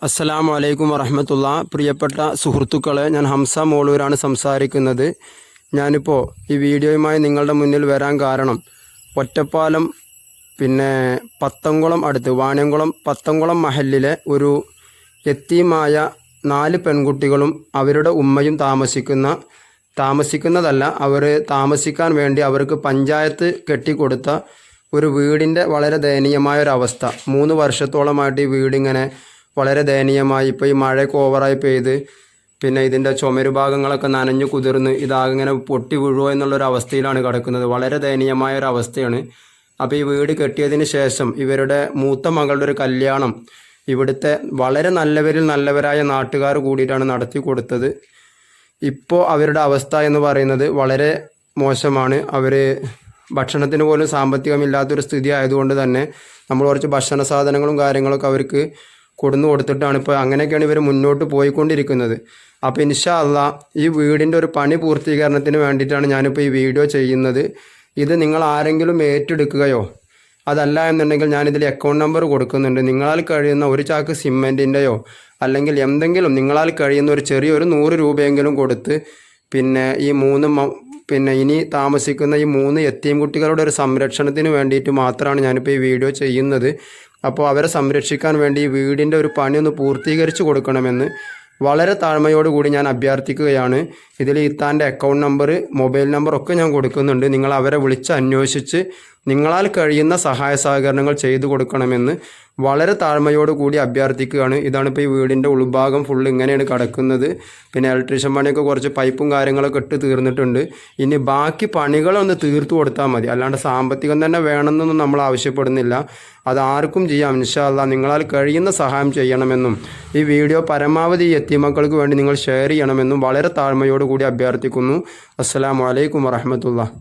അസ്സലാമു അലൈക്കും വറഹ്മത്തുള്ളാ. പ്രിയപ്പെട്ട സുഹൃത്തുക്കളെ, ഞാൻ ഹംസ മോളൂരാണ് സംസാരിക്കുന്നത്. ഞാനിപ്പോൾ ഈ വീഡിയോയുമായി നിങ്ങളുടെ മുന്നിൽ വരാൻ കാരണം ഒറ്റപ്പാലം പത്തംകുളം അടുത്ത് വാണിയംകുളം പത്തംകുളം മഹല്ലിലെ ഒരു യത്തീമായ 4 പെൺകുട്ടികളും അവരുടെ ഉമ്മയും താമസിക്കുന്നതല്ല, അവർ താമസിക്കാൻ വേണ്ടി അവർക്ക് പഞ്ചായത്ത് കെട്ടിക്കൊടുത്ത ഒരു വീടിൻ്റെ വളരെ ദയനീയമായ ഒരവസ്ഥ. 3 വർഷത്തോളമായിട്ട് ഈ വീടിങ്ങനെ വളരെ ദയനീയമായി, ഇപ്പോൾ ഈ മഴയൊക്കെ ഓവറായി പെയ്ത് ഇതിൻ്റെ ചുമരു ഭാഗങ്ങളൊക്കെ നനഞ്ഞു കുതിർന്ന് ഇതാകെ ഇങ്ങനെ പൊട്ടി വീഴുമോ എന്നുള്ളൊരവസ്ഥയിലാണ് കിടക്കുന്നത്. വളരെ ദയനീയമായ ഒരു അവസ്ഥയാണ്. അപ്പോൾ ഈ വീട് കെട്ടിയതിന് ശേഷം ഇവരുടെ മൂത്ത മകളുടെ ഒരു കല്യാണം ഇവിടുത്തെ വളരെ നല്ലവരായ നാട്ടുകാർ കൂടിയിട്ടാണ് നടത്തി കൊടുത്തത്. ഇപ്പോൾ അവരുടെ അവസ്ഥ എന്ന് പറയുന്നത് വളരെ മോശമാണ്. അവർ ഭക്ഷണത്തിന് പോലും സാമ്പത്തികമില്ലാത്തൊരു സ്ഥിതി ആയതുകൊണ്ട് തന്നെ നമ്മൾ കുറച്ച് ഭക്ഷണ സാധനങ്ങളും കാര്യങ്ങളൊക്കെ അവർക്ക് കൊടുത്തിട്ടാണ് ഇപ്പോൾ അങ്ങനെയൊക്കെയാണ് ഇവർ മുന്നോട്ട് പോയിക്കൊണ്ടിരിക്കുന്നത്. അപ്പോൾ ഇൻഷാ അള്ളാ ഈ വീടിൻ്റെ ഒരു പണി പൂർത്തീകരണത്തിന് വേണ്ടിയിട്ടാണ് ഞാനിപ്പോൾ ഈ വീഡിയോ ചെയ്യുന്നത്. ഇത് നിങ്ങൾ ആരെങ്കിലും ഏറ്റെടുക്കുകയോ അതല്ല എന്നുണ്ടെങ്കിൽ ഞാനിതിൽ അക്കൗണ്ട് നമ്പർ കൊടുക്കുന്നുണ്ട്. നിങ്ങളാൽ കഴിയുന്ന ഒരു ചാക്ക് സിമെൻറ്റിൻ്റെയോ അല്ലെങ്കിൽ എന്തെങ്കിലും നിങ്ങളാൽ കഴിയുന്ന ഒരു ചെറിയൊരു 100 രൂപയെങ്കിലും കൊടുത്ത് ഈ ഇനി താമസിക്കുന്ന ഈ 3 യത്തീം കുട്ടികളുടെ ഒരു സംരക്ഷണത്തിന് വേണ്ടിയിട്ട് മാത്രമാണ് ഞാനിപ്പോൾ ഈ വീഡിയോ ചെയ്യുന്നത്. അപ്പോൾ അവരെ സംരക്ഷിക്കാൻ വേണ്ടി ഈ വീടിൻ്റെ ഒരു പണി ഒന്ന് പൂർത്തീകരിച്ച് കൊടുക്കണമെന്ന് വളരെ താഴ്മയോടുകൂടി ഞാൻ അഭ്യർത്ഥിക്കുകയാണ്. ഇതിൽ ഇത്താൻ്റെ അക്കൗണ്ട് നമ്പർ, മൊബൈൽ നമ്പറൊക്കെ ഞാൻ കൊടുക്കുന്നുണ്ട്. നിങ്ങൾ അവരെ വിളിച്ച് അന്വേഷിച്ച് നിങ്ങളാൽ കഴിയുന്ന സഹായ സഹകരണങ്ങൾ ചെയ്തു കൊടുക്കണമെന്ന് വളരെ താഴ്മയോടുകൂടി അഭ്യർത്ഥിക്കുകയാണ്. ഇതാണിപ്പോൾ ഈ വീടിൻ്റെ ഉൾഭാഗം ഫുള്ള് ഇങ്ങനെയാണ് കിടക്കുന്നത്. ഇലക്ട്രീഷ്യൻ പണിയൊക്കെ കുറച്ച് പൈപ്പും കാര്യങ്ങളൊക്കെ ഇട്ട് തീർന്നിട്ടുണ്ട്. ഇനി ബാക്കി പണികളൊന്ന് തീർത്തു കൊടുത്താൽ മതി. അല്ലാണ്ട് സാമ്പത്തികം തന്നെ വേണമെന്നൊന്നും നമ്മൾ ആവശ്യപ്പെടുന്നില്ല. അതാർക്കും ചെയ്യാം. ഇൻഷാ അല്ലാഹ് നിങ്ങളാൽ കഴിയുന്ന സഹായം ചെയ്യണമെന്നും ഈ വീഡിയോ പരമാവധി യത്തീമക്കൾക്ക് വേണ്ടി നിങ്ങൾ ഷെയർ ചെയ്യണമെന്നും വളരെ താഴ്മയോടുകൂടി അഭ്യർത്ഥിക്കുന്നു. അസ്സലാമു അലൈക്കും വറഹ്മത്തുള്ളാഹി.